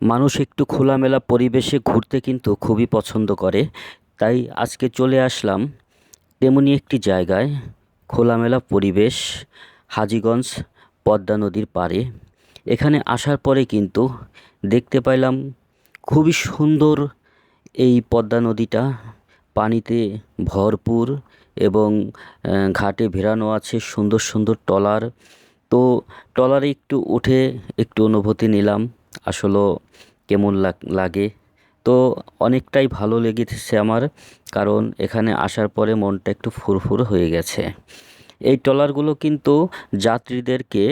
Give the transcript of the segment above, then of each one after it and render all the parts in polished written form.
মানুষ একটু খোলামেলা পরিবেশে ঘুরতে কিন্তু খুবই পছন্দ করে। তাই আজকে চলে আসলাম তেমনই একটি জায়গায়, খোলামেলা পরিবেশ, হাজীগঞ্জ পদ্মা নদীর পাড়ে। এখানে আসার পরে কিন্তু দেখতে পাইলাম খুবই সুন্দর এই পদ্মা নদীটা, পানিতে ভরপুর এবং ঘাটে ভেড়ানো আছে সুন্দর সুন্দর ট্রলার। তো ট্রলারে একটু উঠে একটু অনুভূতি নিলাম আসলে কেমন লাগে। তো অনেকটাই ভালো লেগেছে আমার, কারণ এখানে আসার পরে মনটা একটু ফুরফুর হয়ে গেছে। এই ট্রলারগুলো কিন্তু যাত্রীদেরকে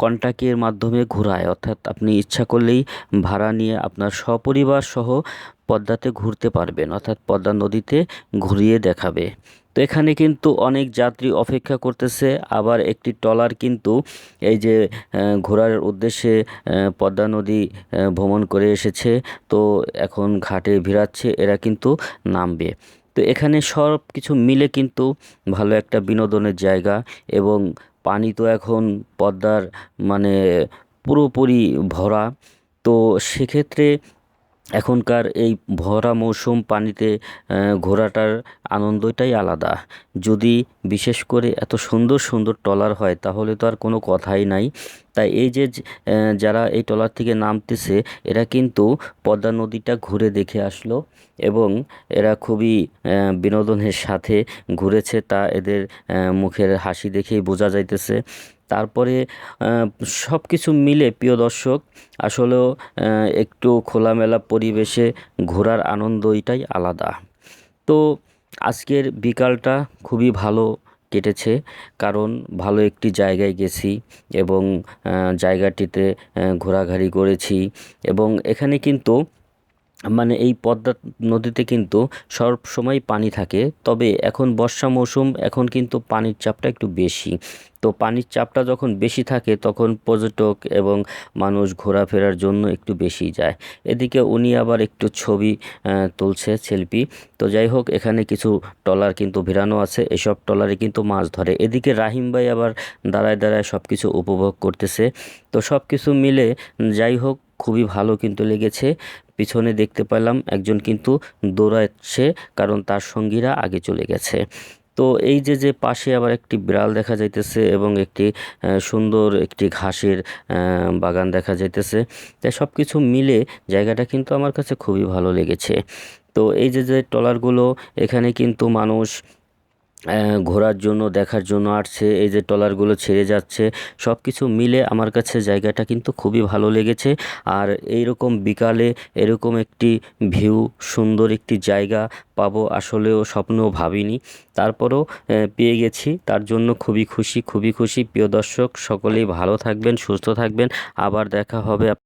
কন্ট্রাক্টের মাধ্যমে ঘোরায়, অর্থাৎ আপনি ইচ্ছা করলেই ভাড়া নিয়ে আপনার সপরিবার সহ পদ্মাতে ঘুরতে পারবেন, অর্থাৎ পদ্মা নদীতে ঘুরিয়ে দেখাবে। তো এখানে কিন্তু অনেক যাত্রী অপেক্ষা করতেছে, আবার একটি ট্রলার কিন্তু এই যে ঘোরার উদ্দেশ্যে পদ্মা নদী ভ্রমণ করে এসেছে। তো এখন ঘাটে ভিড়াচ্ছে, এরা কিন্তু নামবে। তো এখানে সব কিছু মিলে কিন্তু ভালো একটা বিনোদনের জায়গা। এবং পানি তো এখন পদ্মার মানে পুরোপুরি ভরা। তো সেক্ষেত্রে এখনকার এই ভরা মৌসুম পানিতে ঘোরাটার আনন্দটাই আলাদা। যদি বিশেষ করে এত সুন্দর সুন্দর ট্রলার হয় তাহলে তো আর কোনো কথাই নাই। তাই এই যে যারা এই ট্রলার থেকে নামতেছে, এরা কিন্তু পদ্মা নদীটা ঘুরে দেখে আসলো এবং এরা খুবই বিনোদনের সাথে ঘুরেছে, তা এদের মুখের হাসি দেখেই বোঝা যাইতেছে। তারপরে সব কিছু মিলে প্রিয় দর্শক, আসলেও একটু খোলামেলা পরিবেশে ঘোরার আনন্দটাই আলাদা। তো আজকের বিকালটা খুবই ভালো কেটেছে, কারণ ভালো একটি জায়গায় গেছি এবং জায়গাটিতে ঘোরাঘুরি করেছি। এবং এখানে কিন্তু এই পদ্মা নদীতে কিন্তু সব সময় পানি থাকে, তবে এখন বর্ষা মৌসুম, এখন কিন্তু পানির চাপটা একটু বেশি। তো পানির চাপটা যখন বেশি থাকে তখন পর্যটক এবং মানুষ ঘোরাফেরার জন্য একটু বেশি যায়। এদিকে উনি আবার একটু ছবি তুলছে, সেলফি। তো যাই হোক, এখানে কিছু ট্রলার কিন্তু ভিড়ানো আছে, এসব ট্রলারে কিন্তু মাছ ধরে। এদিকে রাহিম ভাই আবার দাঁড়ায় দাঁড়ায় সব কিছু উপভোগ করতেছে। তো সব কিছু মিলে যাই হোক, খুবই ভালো কিন্তু লেগেছে। পিছনে দেখতে পেলাম একজন কিন্তু দৌড়াচ্ছে, কারণ তার সঙ্গীরা আগে চলে গেছে। তো এই যে যে পাশে আবার একটি বিড়াল দেখা যাইতেছে এবং একটি সুন্দর একটি ঘাসের বাগান দেখা যাইতেছে। তাই সব কিছু মিলে জায়গাটা কিন্তু আমার কাছে খুবই ভালো লেগেছে। তো এই যে যে ট্রলারগুলো, এখানে কিন্তু মানুষ ঘোরার জন্য, দেখার জন্য আসছে। এই যে ট্রলারগুলো ছেড়ে যাচ্ছে, সব কিছু মিলে আমার কাছে জায়গাটা কিন্তু খুবই ভালো লেগেছে। আর এইরকম বিকালে এরকম একটি ভিউ, সুন্দর একটি জায়গা পাবো আসলেও স্বপ্নেও ভাবিনি। তারপরও পেয়ে গেছি, তার জন্য খুবই খুশি, খুবই খুশি। প্রিয় দর্শক, সকলেই ভালো থাকবেন, সুস্থ থাকবেন। আবার দেখা হবে।